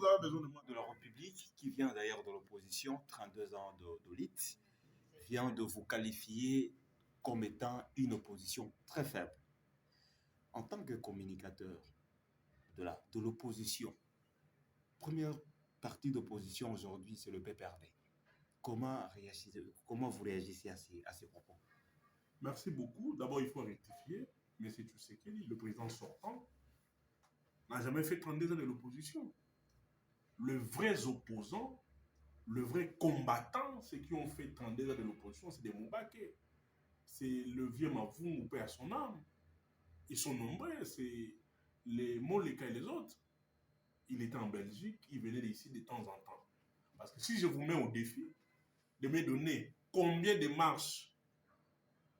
avez besoin de moi. De la République, qui vient d'ailleurs de l'opposition, 32 ans d'élite, vient de vous qualifier comme étant une opposition très faible. En tant que communicateur de l'opposition, première partie d'opposition aujourd'hui, c'est le PPRD. Comment vous réagissez à ces propos? Merci beaucoup. D'abord, il faut rectifier. M. Tshisekedi, le président sortant, n'a jamais fait 32 ans de l'opposition. Les vrais opposants, le vrai combattant, ceux qui ont fait 32 ans de l'opposition, c'est des Moubaké. C'est le vieux Mavoum, paix à son âme. Ils sont nombreux, c'est les Moleka et les autres. Il était en Belgique, il venait ici de temps en temps. Parce que si je vous mets au défi de me donner combien de marches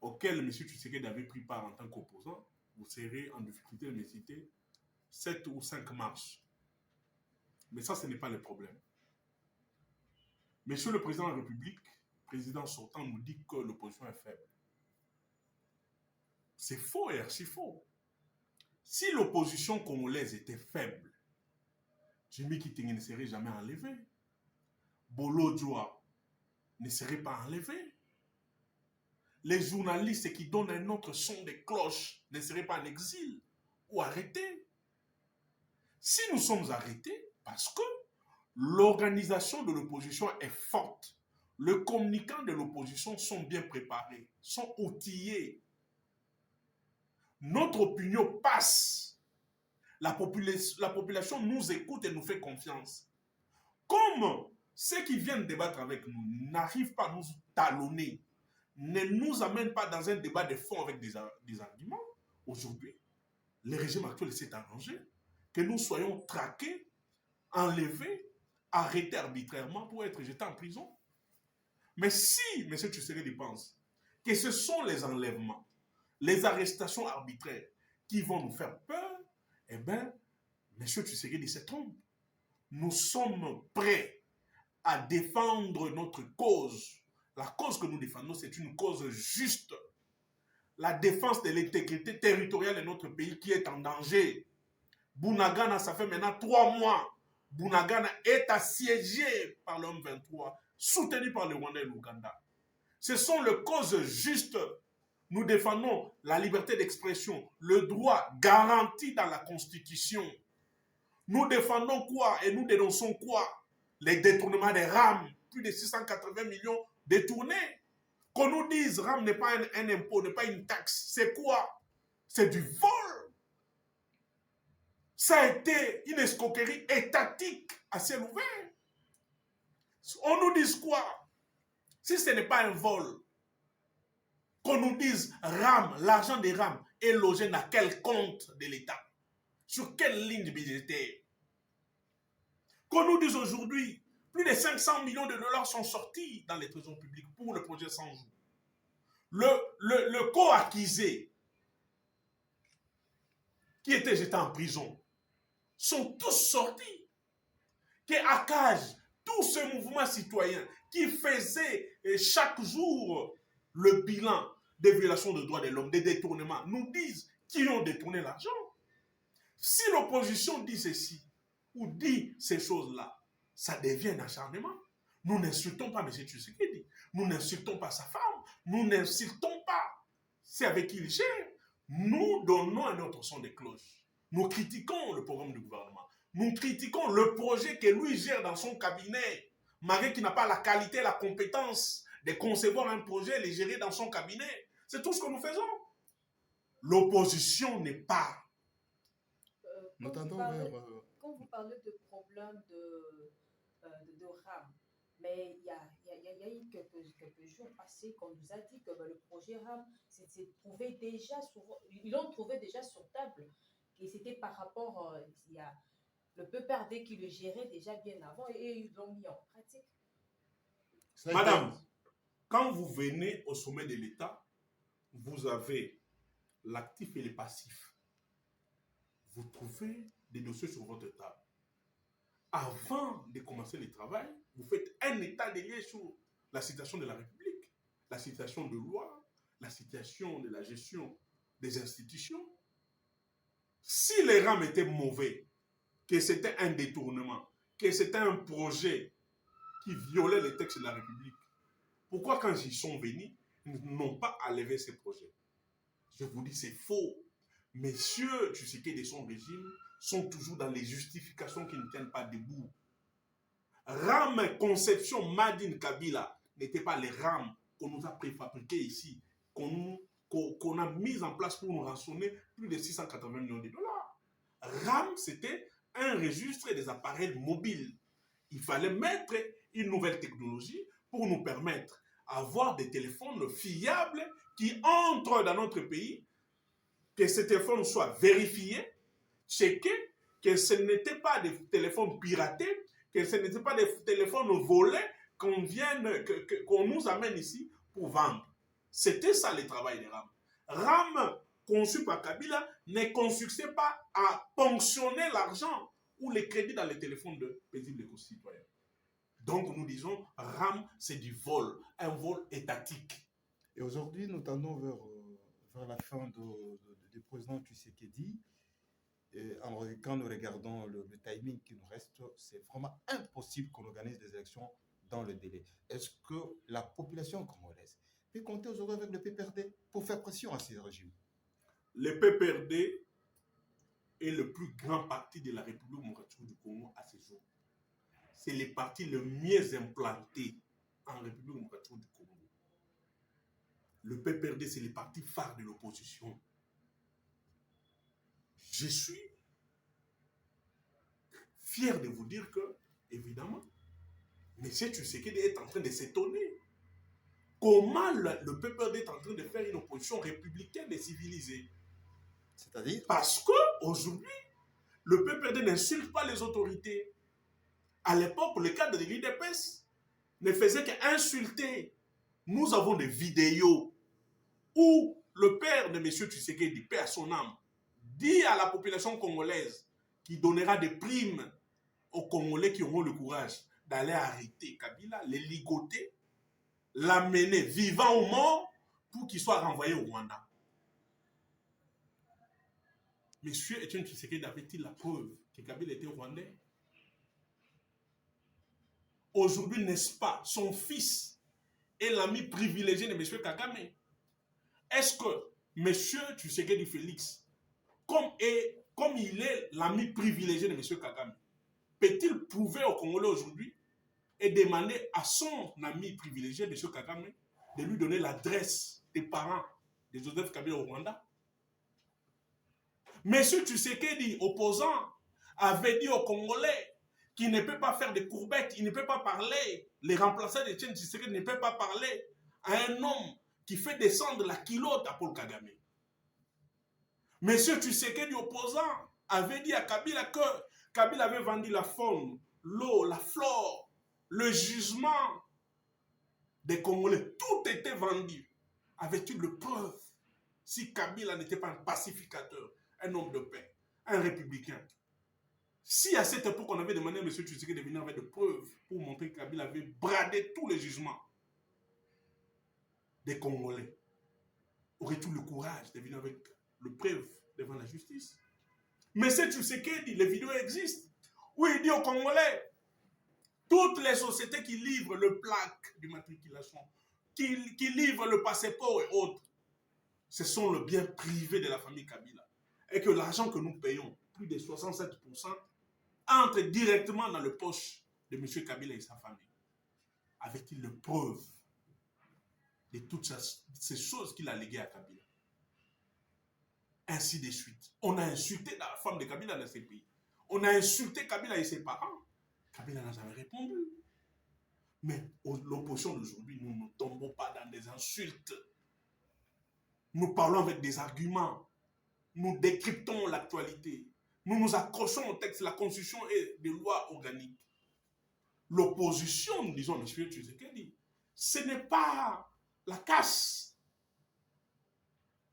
auxquelles M. Tshisekedi avait pris part en tant qu'opposant, vous serez en difficulté de me citer 7 ou 5 marches. Mais ça, ce n'est pas le problème. Monsieur le Président de la République, président sortant, nous dit que l'opposition est faible. C'est faux et archi faux. Si l'opposition congolaise était faible, Jimmy Kitenge ne serait jamais enlevé. Bolo Djoa ne serait pas enlevé. Les journalistes qui donnent un autre son de cloche ne seraient pas en exil ou arrêtés. Si nous sommes arrêtés, parce que l'organisation de l'opposition est forte, les communicants de l'opposition sont bien préparés, sont outillés. Notre opinion passe. La population nous écoute et nous fait confiance. Comme ceux qui viennent débattre avec nous n'arrivent pas à nous talonner, ne nous amènent pas dans un débat de fond avec des arguments, aujourd'hui, le régime actuel s'est arrangé que nous soyons traqués, enlevés, arrêtés arbitrairement pour être jetés en prison. Mais si M. Tshisekedi pense que ce sont les enlèvements, les arrestations arbitraires qui vont nous faire peur, eh bien, M. Tshisekedi se trompe. Nous sommes prêts à défendre notre cause. La cause que nous défendons, c'est une cause juste. La défense de l'intégrité territoriale de notre pays qui est en danger. Bunagana, ça fait maintenant 3 mois. Bunagana est assiégé par l'homme 23, soutenu par le Rwanda et l'Ouganda. Ce sont les causes justes. Nous défendons la liberté d'expression, le droit garanti dans la Constitution. Nous défendons quoi et nous dénonçons quoi? Les détournements des RAM, plus de 680 millions détournés. Qu'on nous dise RAM n'est pas un impôt, n'est pas une taxe. C'est quoi? C'est du vol. Ça a été une escroquerie étatique à ciel ouvert. On nous dise quoi? Si ce n'est pas un vol, qu'on nous dise RAM, l'argent des RAM est logé dans quel compte de l'État? Sur quelle ligne budgétaire? Qu'on nous dise aujourd'hui, plus de 500 millions de dollars sont sortis dans les trésors publics pour le projet 100 jours. Le co-accusé qui était jeté en prison sont tous sortis. Que Akaj, tout ce mouvement citoyen qui faisait chaque jour le bilan des violations de droits de l'homme, des détournements, nous disent qui ont détourné l'argent. Si l'opposition dit ceci ou dit ces choses-là, ça devient un acharnement. Nous n'insultons pas M. Tshisekedi, nous n'insultons pas sa femme, nous n'insultons pas ceux avec qui il gère. Nous donnons un autre son de cloche. Nous critiquons le programme du gouvernement. Nous critiquons le projet que lui gère dans son cabinet, malgré qu'il n'a pas la qualité, la compétence de concevoir un projet et le gérer dans son cabinet. C'est tout ce que nous faisons. L'opposition n'est pas. Quand vous parlez de problème de RAM, mais il y a eu quelques jours passés qu'on nous a dit que le projet RAM, ils l'ont trouvé déjà sur table. Et c'était par rapport, il y a le PPRD qui le gérait déjà bien avant et ils l'ont mis en pratique. Madame, quand vous venez au sommet de l'État, vous avez l'actif et le passif. Vous trouvez des dossiers sur votre table. Avant de commencer le travail, vous faites un état des lieux sur la situation de la République, la situation de loi, la situation de la gestion des institutions. Si les rames étaient mauvais, que c'était un détournement, que c'était un projet qui violait les textes de la République, pourquoi quand ils sont venus, ils n'ont pas enlevé ces projets? Je vous dis, c'est faux. Messieurs Tshisekedi et son régime sont toujours dans les justifications qui ne tiennent pas debout. RAM conception Madine Kabila n'était pas les RAM qu'on nous a préfabriqués ici, qu'on a mis en place pour nous rançonner plus de 680 millions de dollars. RAM, c'était un registre des appareils mobiles. Il fallait mettre une nouvelle technologie pour nous permettre d'avoir des téléphones fiables qui entrent dans notre pays, que ces téléphones soient vérifiés, checkés, que ce n'étaient pas des téléphones piratés, que ce n'étaient pas des téléphones volés qu'on nous amène ici pour vendre. C'était ça le travail des RAM. RAM, conçu par Kabila, ne consistait pas à ponctionner l'argent ou les crédits dans les téléphones de paisibles concitoyens. Donc nous disons, RAM, c'est du vol, un vol étatique. Et aujourd'hui, nous tendons vers la fin du président Tshisekedi. Quand nous regardons le timing qui nous reste, c'est vraiment impossible qu'on organise des élections dans le délai. Est-ce que la population congolaise peut compter aujourd'hui avec le PPRD pour faire pression à ces régimes? Le PPRD est le plus grand parti de la République démocratique du Congo à ce jour. C'est le parti le mieux implanté en République démocratique du Congo. Le PPRD, c'est le parti phare de l'opposition. Je suis fier de vous dire que, évidemment, M. Tshisekedi est en train de s'étonner. Comment le PPRD est en train de faire une opposition républicaine et civilisée? C'est-à-dire? Parce qu'aujourd'hui, le PPRD n'insulte pas les autorités. À l'époque, le cadre de l'IDPS ne faisait qu'insulter. Nous avons des vidéos où le père de M. Tshisekedi, paix à son âme, dit à la population congolaise qu'il donnera des primes aux Congolais qui auront le courage d'aller arrêter Kabila, les ligoter, l'amener vivant ou mort pour qu'il soit renvoyé au Rwanda. Monsieur Etienne Tshisekedi avait-il la preuve que Kabila était rwandais? Aujourd'hui, n'est-ce pas, son fils est l'ami privilégié de M. Kagame? Est-ce que M. Tshisekedi Félix, comme il est l'ami privilégié de M. Kagame, peut-il prouver aux Congolais aujourd'hui et demander à son ami privilégié, M. Kagame, de lui donner l'adresse des parents de Joseph Kabila au Rwanda? M. Tshisekedi, opposant, avait dit aux Congolais qu'il ne peut pas faire des courbettes, il ne peut pas parler. Les remplaçants d'Etienne Tshisekedi ne peuvent pas parler à un homme qui fait descendre la culotte à Paul Kagame. M. Tshisekedi, opposant, avait dit à Kabila que Kabila avait vendu la faune, l'eau, la flore, le jugement des Congolais. Tout était vendu. Avait-il de preuves si Kabila n'était pas un pacificateur, un homme de paix, un républicain? Si à cette époque on avait demandé à M. Tshisekedi de venir avec des preuves pour montrer que Kabila avait bradé tous les jugements des Congolais, aurait-il le courage de venir avec le preuve devant la justice? Mais M. Tshisekedi, les vidéos existent, où il dit aux Congolais, toutes les sociétés qui livrent le plaque d'immatriculation, qui livrent le passeport et autres, ce sont le bien privé de la famille Kabila. Et que l'argent que nous payons, plus de 67%, entre directement dans le poche de M. Kabila et sa famille. Avait-il le preuve de toutes ces choses qu'il a léguées à Kabila? Ainsi de suite. On a insulté la femme de Kabila dans ces pays. On a insulté Kabila et ses parents. Kabila n'a jamais répondu. Mais l'opposition d'aujourd'hui, nous ne tombons pas dans des insultes. Nous parlons avec des arguments. Nous décryptons l'actualité. Nous nous accrochons au texte, la constitution et des lois organiques. L'opposition, nous disons, M. Tshisekedi, ce n'est pas la casse.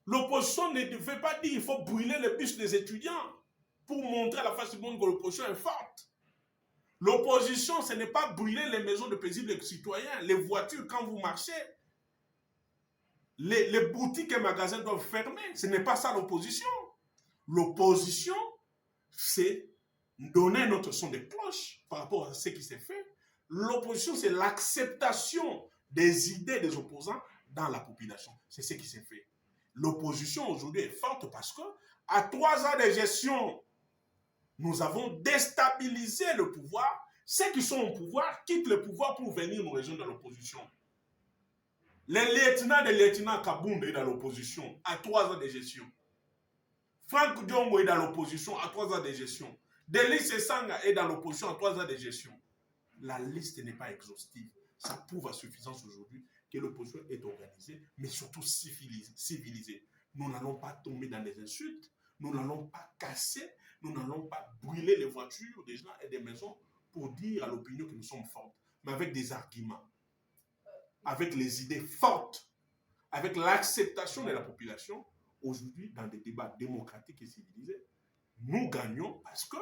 L'opposition ne devait pas dire qu'il faut brûler les bus des étudiants pour montrer à la face du monde que l'opposition est forte. L'opposition, ce n'est pas brûler les maisons de paisibles citoyens, les voitures quand vous marchez. Les boutiques et magasins doivent fermer. Ce n'est pas ça l'opposition. L'opposition, c'est donner notre son de cloche par rapport à ce qui s'est fait. L'opposition, c'est l'acceptation des idées des opposants dans la population. C'est ce qui s'est fait. L'opposition aujourd'hui est forte parce que, à 3 ans de gestion, nous avons déstabilisé le pouvoir. Ceux qui sont au pouvoir quittent le pouvoir pour venir nous rejoindre dans l'opposition. Les lieutenants Kabound est dans l'opposition à 3 ans de gestion. Franck Diongo est dans l'opposition à 3 ans de gestion. Delis Sanga est dans l'opposition à 3 ans de gestion. La liste n'est pas exhaustive. Ça prouve à suffisance aujourd'hui que l'opposition est organisée, mais surtout civilisée. Nous n'allons pas tomber dans des insultes, nous n'allons pas casser, nous n'allons pas brûler les voitures des gens et des maisons pour dire à l'opinion que nous sommes fortes, mais avec des arguments, avec les idées fortes, avec l'acceptation de la population. Aujourd'hui, dans des débats démocratiques et civilisés, nous gagnons parce que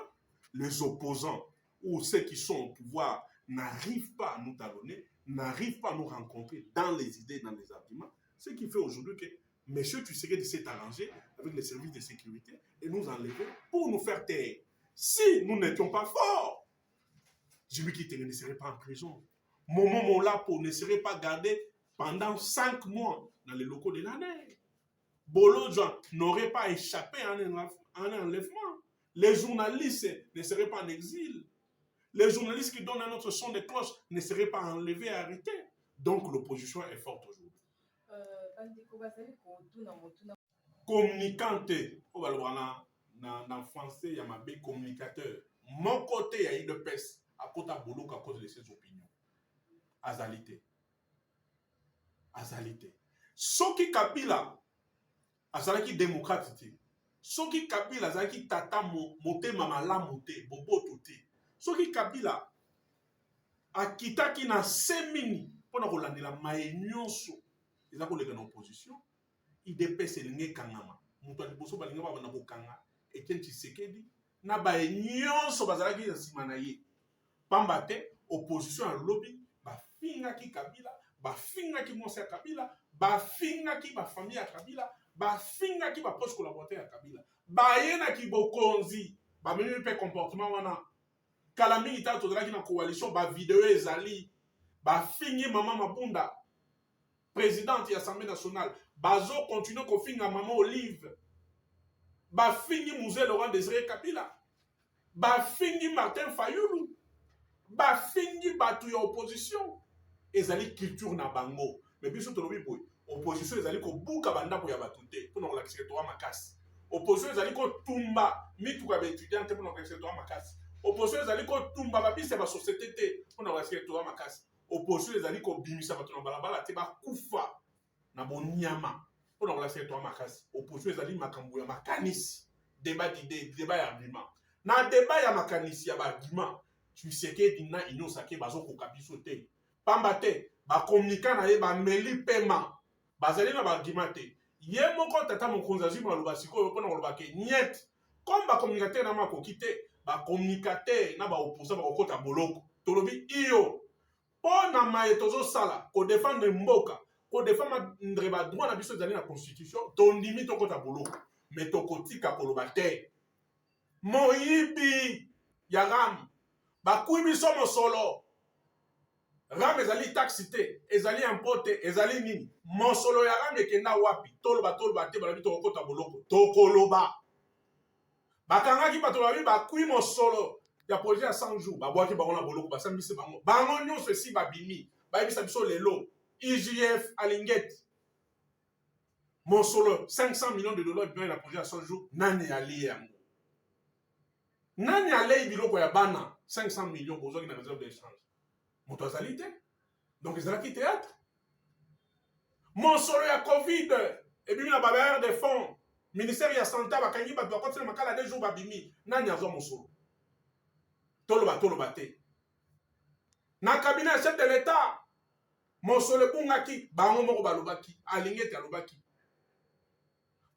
les opposants ou ceux qui sont au pouvoir n'arrivent pas à nous talonner, n'arrivent pas à nous rencontrer dans les idées, dans les arguments. Ce qui fait aujourd'hui que M. Tshisekedi s'est arrangé avec les services de sécurité et nous enlever pour nous faire taire. Si nous n'étions pas forts, celui qui ne serait pas en prison. Momo Molapo ne serait pas gardé pendant 5 mois dans les locaux de l'année. Bolodja n'aurait pas échappé à un enlèvement. Les journalistes ne seraient pas en exil. Les journalistes qui donnent un autre son de cloche ne seraient pas enlevés et arrêtés. Donc l'opposition est forte aujourd'hui. Communicante, on va le voir dans français, il y a ma bé communicateur. Mon côté, il y a une peste à côté de Boulou à cause de ses opinions. Azalité. Soki Kabila, azalaki démocrate te. Soki Kabila azalaki tata mote mamala mote, bobo tote. Soki Kabila akitaki na semini pona kolandela maye nyonso eza koleka na opposition, IDPS elingi kangama. Mutu aliboso balingi babanda kokanga Etienne Tshisekedi na baye nyonso bazalaki na nsima na ye. Pamba te opposition ya lobby bafingaki Kabila, bafingaki mwasi ya Kabila, bafingaki bafamille ya Kabila, bafingaki bapoche collaborateur ya Kabila, bayenaki bokonzi, bamemi mpe comportement wana. Kala mingi tala tozalaki na coalition, bavideo ezali, bafingi Mama Mabunda, présidente ya Assemblée nationale, bazo continue kofinga Mama Olive, bafingi Musée Laurent Désiré Kabila, bafingi Martin Fayulu, bafingi batu ya opposition. Ezali culture na bango. Mais biso tolobi boy, opposition ezali ko buka bandako ya batute pour na kolakisa to makasi. Opposition ezali ko tumba mituka ba étudiante pour na kolakisa to makasi. Opposition ezali ko tumba ba bise ba société te pour na kolakisa to makasi. Opposition ezali ko bimisa batu na balabala te ba kufa na bonyama pour na kolakisa to makasi. Opposition ezali makambo ya makanisi, débat d'idées, débat ya argument. Na débat ya makanisi ya ba argument, tu sais que dina inosake bazo ko kabiso te. Pamba te, ba communicant na ye ba meli paiement. Bazali na ba argument te. Ye moko tata mokonzi azwi maloba sikoyo pona koloba ke niet. Comme ba communicateur na makoki te, ba communicateur na ba opposant ba kokota boloko. Tolobi iyo. Pona maye tozo sala ko défendre mboka, ko défendre ba droit na biso ezali na constitution, tondimi tokota boloko. Mais tokotika koloba te. Moyibi ya ram. Ba kui biso mosolo. Ram ezali taxité, ezali importé, ezali nini. Mosolo ya ram ekenda wapi. Toloba te balabi tokota boloko. Tokoloba. Bakangaki bato babi bakui mosolo ya projet ya 100 jours. Babwaki bango na boloko, basambisi bango. Bango nyonso esi babimi. Bayebisa biso lelo. IGF Alinget. Mosolo 500 millions de dollars bien la projet ya 100 jours. Nani ali yango. Nani alei biloko ya bana 500 millions bozaki na réserve d'échange. Moto azali te. Donc ezalaki théâtre. Mosolo ya Covid ebimi na babayeur de fonds. Ministère ya santé bakangi bato bakotina makala 2 jours babimi. Nani azwa mosolo. Toloba te. Na cabinet chef de l'État. Mosolo bungaki bango moko balobaki. Alingete alobaki.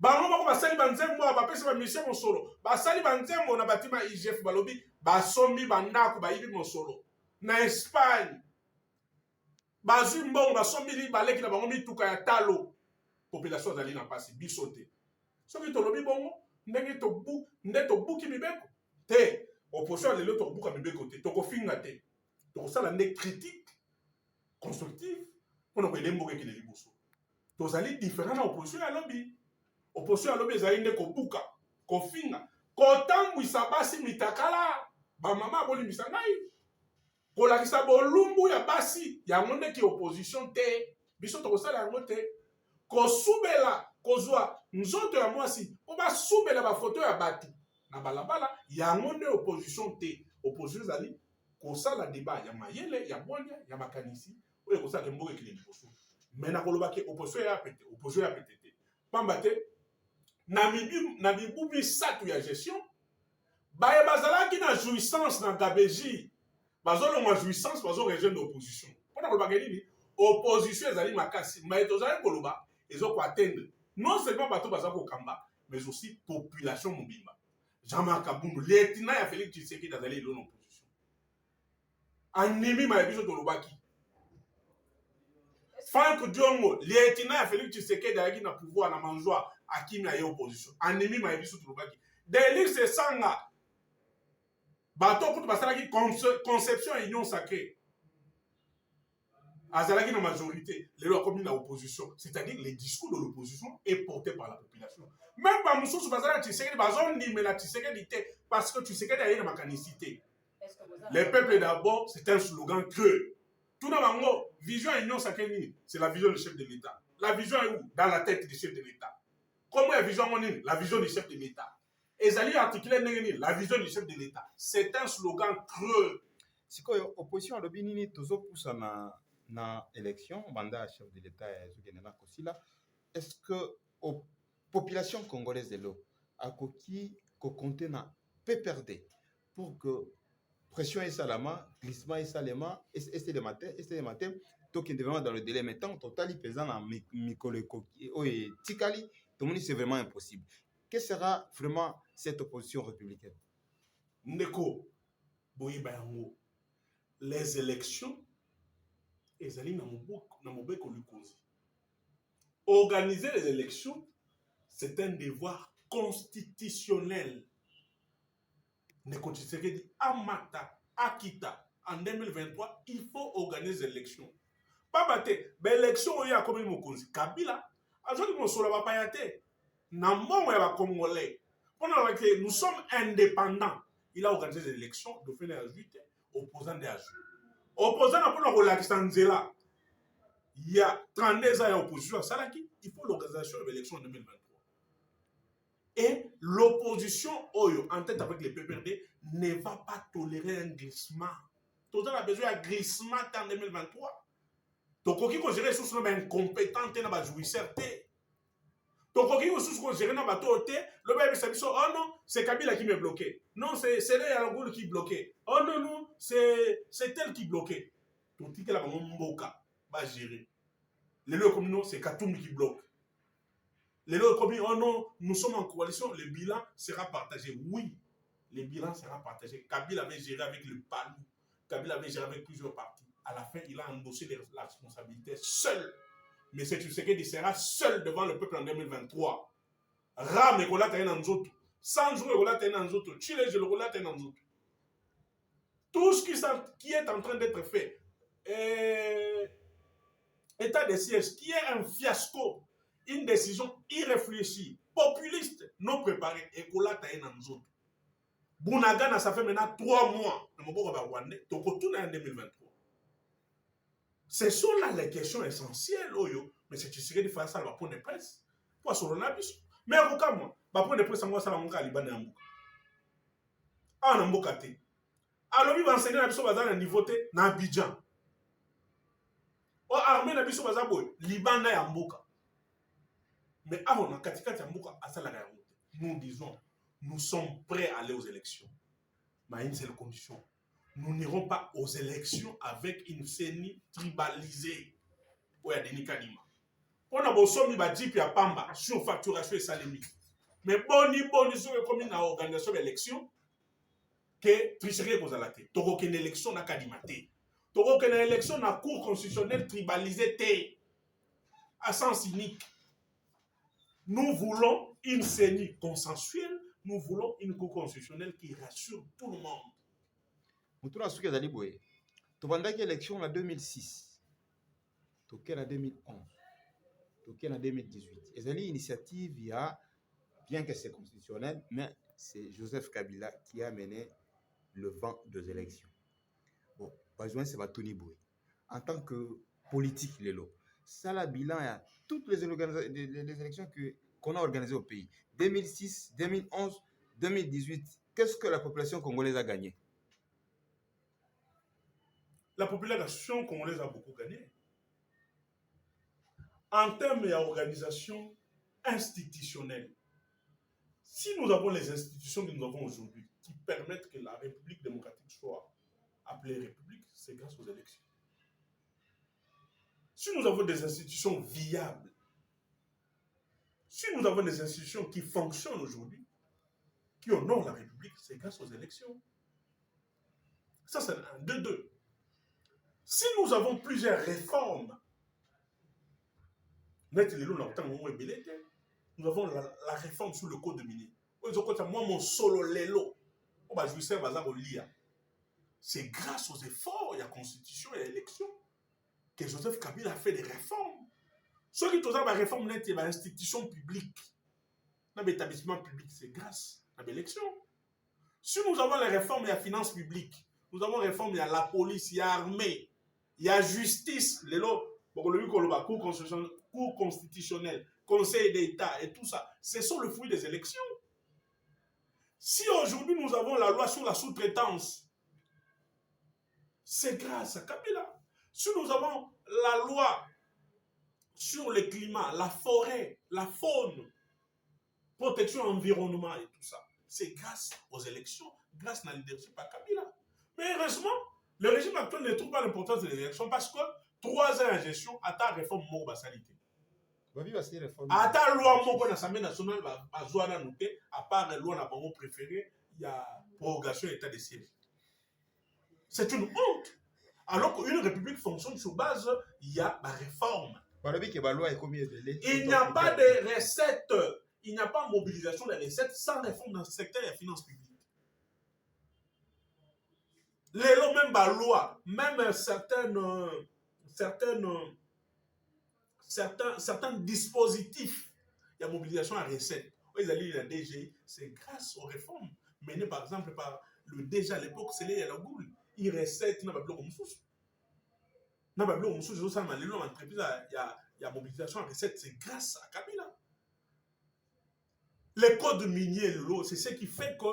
Bango moko basali banzembo bapesi ba mission mosolo. Basali banzembo na batima IGF balobi basombi bandako bayibi mosolo. Na Espagne. Bazwi mbongo basombi baleki na bango mituka ya talo. Population zali na pasi biso te. Soki tolobi bongo ndenge tobuki mibeko te. opposition lelo tokobuka mibeko te tokofinga te tokosala nde critique constructive mpona koyede mboka ekende liboso tozali différent na opposition ya lobi opposition ya lobi ezali nde kobuka kofinga kotambwisa basi mitakala bamama abolimbisa ngai kolakisa bolumbu ya basi yango ndeki opposition te biso tokosala yango te kosubela kozwa nzoto ya mwasi mpo basubela bafoto ya bato na balabala yango nde opposition te opposition ezali kosala débat ya mayele ya bonya ya makanisi oyo ekosalaka mboka ekili liboso me nakolobaki opposition ya pete opposition ya pete te pamba te na mibu misato ya gestion baye bazalaki na jouissance na gabegie bazolongwa jouissance bazorejoindre opposition mpona kolobaka nini opposition ezali makasi me tozali koloba ezokoatteindre non seulement bato baza kokamba mais aussi population mobimba Jean-Marc Kabundu lieutenant ya Félix Tshisekedi azali elo na opposition animi ma biso tolobaki Franck Diongo lieutenant ya Félix Tshisekedi ayaki na pouvoir na manjoa akimi aye opposition animi ma biso tolobaki Delix Esanga bato kutu basalaki conception ya union sacrée azalaki na majorité lelo akomi na opposition c'est-à-dire les discours de l'opposition est porté par la population même bamosusu bazala Tshisekedi bazondimela Tshisekedi te parce que Tshisekedi aye na makanisi te les peuples d'abord c'est un slogan creux tout na bango vision ya union sacrée nini c'est la vision du chef de l'État la vision est où dans la tête du chef de l'État comment ya vision nini la vision du chef de l'État ezali articulé ndenge nini la vision du chef de l'État c'est un slogan creux sikoyo opposition alobi nini tozopusa na élection mandat chef de l'État ezokendela kosila est-ce que population congolaise elo akoki kokonte na PPRD pour que pression esalama glissement esalema esalema te tokende vraiment dans le délai mais tant totali pesant na mikolo oyo tikali tomoni c'est vraiment impossible. Quelle sera vraiment cette opposition républicaine? Ndeko boyeba yango les élections ezali na mobeko lukonzi. Organiser les élections, c'est un devoir constitutionnel. Ndeko Tshisekedi amata akita en 2023, il faut organiser les élections. Pas bate, l'élection oyo ya komi mokonzi Kabila azoki mosola bapaya te na mbongo ya ba congolais. Pendant que nous sommes indépendants, il a organisé des élections de fin de 8 opposants de Azur. Opposant à Polo Nzela, il y a 32 ans d'opposition à Salaki, il faut l'organisation de l'élection en 2023. Et l'opposition, en tête avec les PPRD, ne va pas tolérer un glissement. Tout le monde a besoin d'un glissement en 2023. Donc, qui considère que ce incompétent et pas jouisseur. Donc, qui considère que le baby s'habille, oh non, c'est Kabila qui m'a bloqué. Non, c'est Léa qui bloqué. Oh non, non, c'est elle qui bloqué. Tout le monde va gérer. Les lois comme nous, c'est Katoum qui bloque. Les lois comme oh non, nous sommes en coalition, le bilan sera partagé. Oui, le bilan sera partagé. Kabila avait géré avec le PALU. Kabila avait géré avec plusieurs partis. À la fin, il a endossé la responsabilité seul. Mais c'est Tshisekedi sera seul devant le peuple en 2023. Ram et Kola Taïna Nzoto. Sans jouer Kola Taïna Nzoto. Chile, je le Kola Taïna Nzoto. Tout ce qui est en train d'être fait, état de siège, qui est un fiasco, une décision irréfléchie, populiste, non préparée, et Kola Taïna Nzoto. Bounagana, ça fait maintenant 3 mois. Tokotouna en 2023. Ce sont là les questions essentielles, mais c'est Tshisekedi de faire ça le point de presse. Pour sur le abysse. Mais au cas moi, le point de presse, moi, ça va m'engager à Liban et Amboka. Ah, on a Amboka. Alors, il va enseigner à Bisso Bazar à niveau T, dans Abidjan. Oh, armée à Bisso Bazar, Liban et Amboka. Mais ah, on a Katikati Amboka, à ça la réalité. Nous disons, nous sommes prêts à aller aux élections. Mais à une seule condition. Nous n'irons pas aux élections avec une CENI tribalisée. Pour Denis Kadima. On a besoin de Badjipi à Pamba sur facturation et salami. Mais boni sur le commune à organisation d'élection que tricherie pour la tête. Toko qu'une élection n'a Kadima té. Toko qu'une élection n'a cour constitutionnelle tribalisée té. À sens unique. Nous voulons une CENI consensuelle Nous voulons une cour constitutionnelle qui rassure tout le monde. Moutoura Souké Zaliboué, tu as élection en 2006, tu en 2011, tu en 2018. Et cette initiative, il y a, bien que c'est constitutionnel, mais c'est Joseph Kabila qui a mené le vent des élections. Bon, besoin c'est Tony Boué. En tant que politique, Lélo, ça la bilan à toutes les élections qu'on a organisées au pays. 2006, 2011, 2018, qu'est-ce que la population congolaise a gagné? La population congolaise a beaucoup gagné. En termes d'organisation institutionnelle, si nous avons les institutions que nous avons aujourd'hui qui permettent que la République démocratique soit appelée République, c'est grâce aux élections. Si nous avons des institutions viables, si nous avons des institutions qui fonctionnent aujourd'hui, qui honorent la République, c'est grâce aux élections. Ça, c'est un de deux. Si nous avons plusieurs réformes, nous avons la réforme sur le code minier. Moi, mon solo lélo, c'est grâce aux efforts, il y a constitution et élection, que Joseph Kabila a fait des réformes. Ceux qui ont des réformes, il y a institution publique. Dans l'établissement public, c'est grâce à l'élection. Si nous avons les réformes, il y a finances publiques. Nous avons les réformes, il y a la police, il y a l'armée, il y a justice, cour constitutionnelle, conseil d'État et tout ça. Ce sont le fruit des élections. Si aujourd'hui nous avons la loi sur la sous-traitance, c'est grâce à Kabila. Si nous avons la loi sur le climat, la forêt, la faune, protection environnement et tout ça, c'est grâce aux élections, grâce à la leadership à Kabila. Mais heureusement, le régime actuel ne trouve pas l'importance des élections parce que 3 ans en gestion, à ta réforme mort basalité. À ta loi mort dans l'Assemblée nationale, à part la loi n'a préférée, il y a prorogation d'état de siège. C'est une honte. Alors qu'une république fonctionne sur base, il y a la réforme. Il n'y a pas de recettes, il n'y a pas de mobilisation des recettes sans réforme dans le secteur des finances publiques. Les lois, même la loi, même certains dispositifs, il y a mobilisation à recettes. La DGI, c'est grâce aux réformes menées par exemple par le DG à l'époque, c'est les Yalagoul. Il recette, il n'y a pas de bloc comme ça. Il n'y a pas de bloc comme ça, il y a mobilisation à recettes, c'est grâce à Kabila. Les codes miniers, c'est ce qui fait que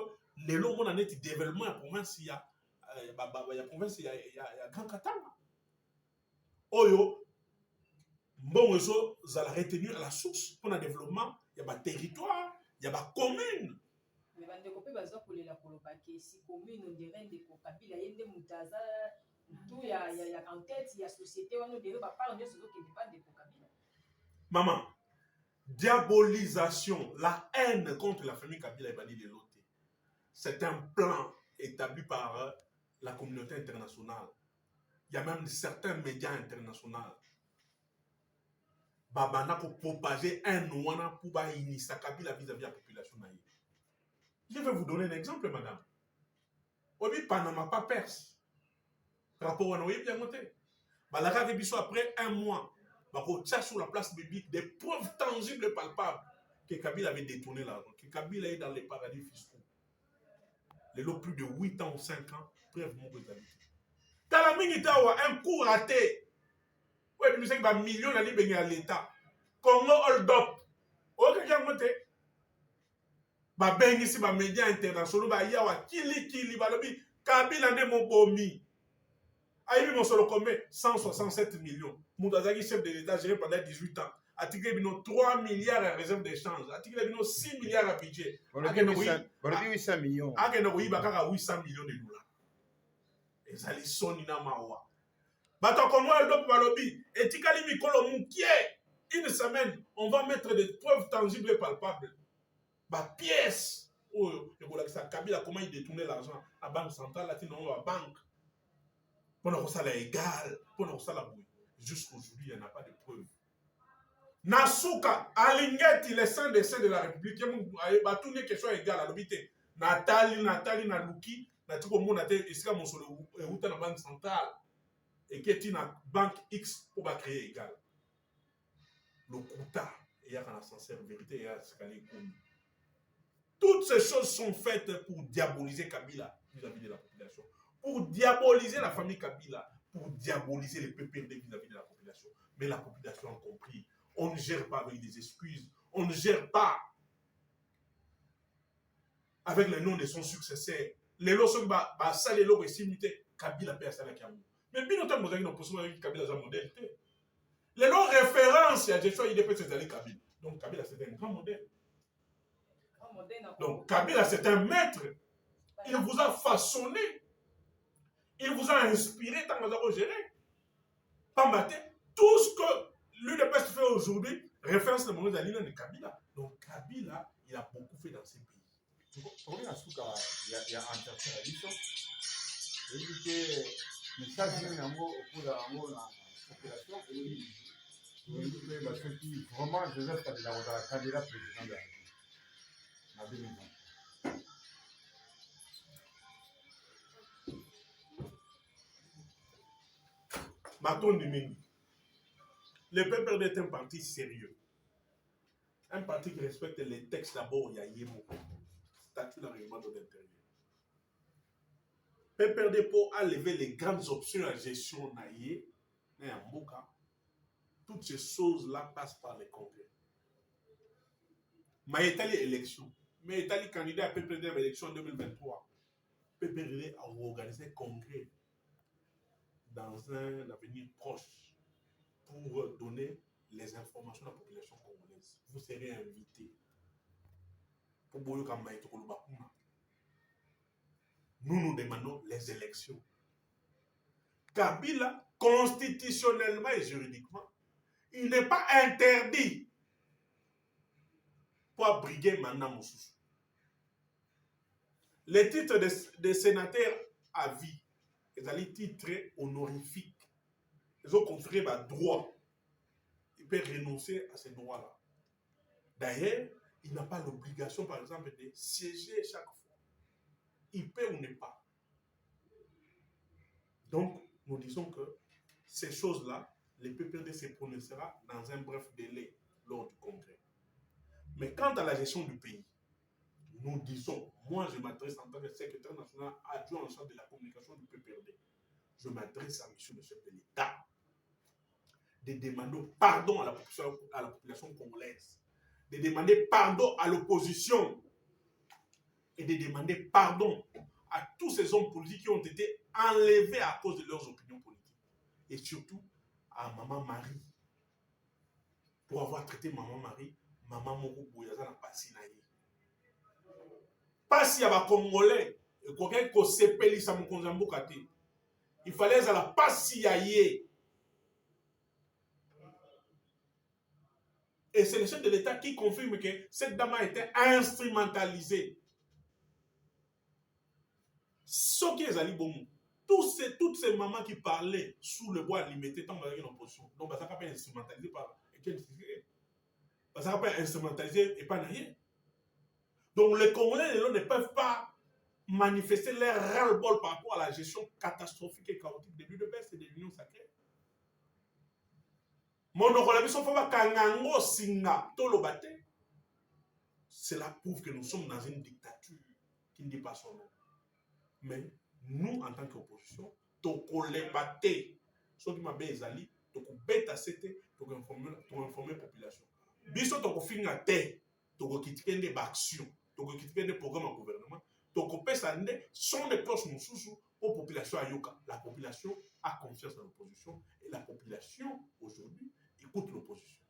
les lois, mon année de développement en province, il y a Grand Katanga. Oyo, bon, ça a retenu à la source pour le développement. Il y a des territoires, il y a des communes. Mais il y a commune, on dirait des Kabila, il y a des Moutaza, il y a en tête, il y a société, on dirait pas de Kabila. Maman, diabolisation, la haine contre la famille Kabila est bannie de l'autre. C'est un plan établi par la communauté internationale. Il y a même certains médias internationaux. Babana pour propager un ouana pour initier Kabila vis-à-vis de la population. Je vais vous donner un exemple, madame. Obi Panama pas perse. Rapport à nous, bien monté. Balara Rebiso après un mois, on tient sur la place publique des preuves tangibles et palpables que Kabila avait détourné l'argent, que Kabila est dans les paradis fiscaux. Les lots plus de 8 ans ou 5 ans, preuve mon président. Talamini Tawa, un coup raté. Ouais, tu sais qu'il y a un million à l'État. Congo hold up. Ok, j'ai monté. Ba bengi si ba médias internationaux ba yawa kili balobi Kabila ne mon bomi. Aïe mon solo combien 167 millions. Moutazaki chef de l'État géré pendant 18 ans. Atikle bino 3 milliards à réserve d'échange. Atikle bino 6 milliards à budget. Balobi 800 millions. Akeno oui bakaka 800 millions de dollars. Ezali soni na mawa. Bato Congo hold balobi etikali mikolo mukie. Une semaine, on va mettre des preuves tangibles et palpables. Bah, pièce. Oh, Kabila, comment il détournait l'argent à la Banque centrale, à la banque. Pour nous, ça l'égal. Pour nous, ça la bouille. Jusqu'aujourd'hui, il n'y en a pas de preuves. Nasuka, Alingeti, les saints des saints de la République, tout les questions égales à l'obité. Nathalie, Naluki, tout le monde a été ici, mon solo, et où la banque centrale, et qui est une banque X pour créer égal. Le Kouta, il y a un sincère vérité, il y a ce toutes ces choses sont faites pour diaboliser Kabila vis-à-vis de la population, pour diaboliser la famille Kabila, pour diaboliser les PPRD vis-à-vis de la population. Mais la population a compris. On ne gère pas avec des excuses. On ne gère pas avec le nom de son successeur. Les lots sont ça les lots simultés. Kabila paie à ça la Kamou. Mais bien autant que nous posons avec Kabila dans modèle. Les lots référence à Joshua IDP c'est allé Kabila. Donc Kabila c'est un grand modèle. Donc Kabila c'est un maître. Il vous a façonné. Il vous a inspiré tant que vous avez géré. Pas maté. Tout ce que l'UDPS fait aujourd'hui, référence le moment de Kabila. Donc Kabila, il a beaucoup fait dans ces pays. Pour à ce cas, il y a un interprétation. Il dit que le message est pour la population. Il dit que ceux qui vraiment Joseph Kabila va être candidat président de la République en 2020. Maton Domingue. Le PPRD est un parti sérieux. Un parti qui respecte les textes d'abord, il y a Yémo. Statut dans le règlement de l'intérieur. PPRD pour lever les grandes options à gestion naïe, et en Moka. Toutes ces choses-là passent par les congrès. Maïtali élection. Maïtali candidat à PPRD à l'élection en 2023. PPRD a organisé un congrès dans un avenir proche pour donner les informations à la population congolaise. Vous serez invité. Pour Boyoka Maïtoko Lubakuna. Nous demandons les élections. Kabila, constitutionnellement et juridiquement, il n'est pas interdit pour briguer Manda Moussous. Les titres de sénateurs à vie, ils ont des titres honorifiques. Ils ont conféré un droit. Il peut renoncer à ces droits-là. D'ailleurs, il n'a pas l'obligation, par exemple, de siéger chaque fois. Il peut ou n'est pas. Donc, nous disons que ces choses-là, le PPRD se prononcera dans un bref délai lors du congrès. Mais quant à la gestion du pays, nous disons, moi je m'adresse en tant que secrétaire national adjoint en charge de la communication du PPRD. Je m'adresse à M. le chef de l'État de demander pardon à la population congolaise, de demander pardon à l'opposition et de demander pardon à tous ces hommes politiques qui ont été enlevés à cause de leurs opinions politiques. Et surtout à Maman Marie. Pour avoir traité Maman Marie, Maman Moko Bouyaza n'a pas sinaï. Pas si y a des Congolais, quelqu'un qui s'est payé sa Mokonzambo Kate. Il fallait à la pas si y a. Et c'est le chef de l'État qui confirme que cette dame a été instrumentalisée. Ce qui est Ali Bomu. Toutes ces mamans qui parlaient sous le bois limité, tant qu'il y a une opposition. Donc, ça ne va pas instrumentaliser par. Ça ne va pas instrumentaliser et pas rien. Donc, les Congolais ne peuvent pas manifester leur ras-le-bol par rapport à la gestion catastrophique et chaotique de l'UDPS et de l'Union sacrée. Cela prouve que nous sommes dans une dictature qui ne dit pas son nom. Mais nous, en tant qu'opposition, nous les ceux qui m'ont ezali, nous nous informer la population. Biso to finga te, to critiquer des actions, to critiquer des programmes au gouvernement, to pesa nde sont des proches mususu aux populations ayoka. La population a confiance dans l'opposition et la population aujourd'hui écoute l'opposition.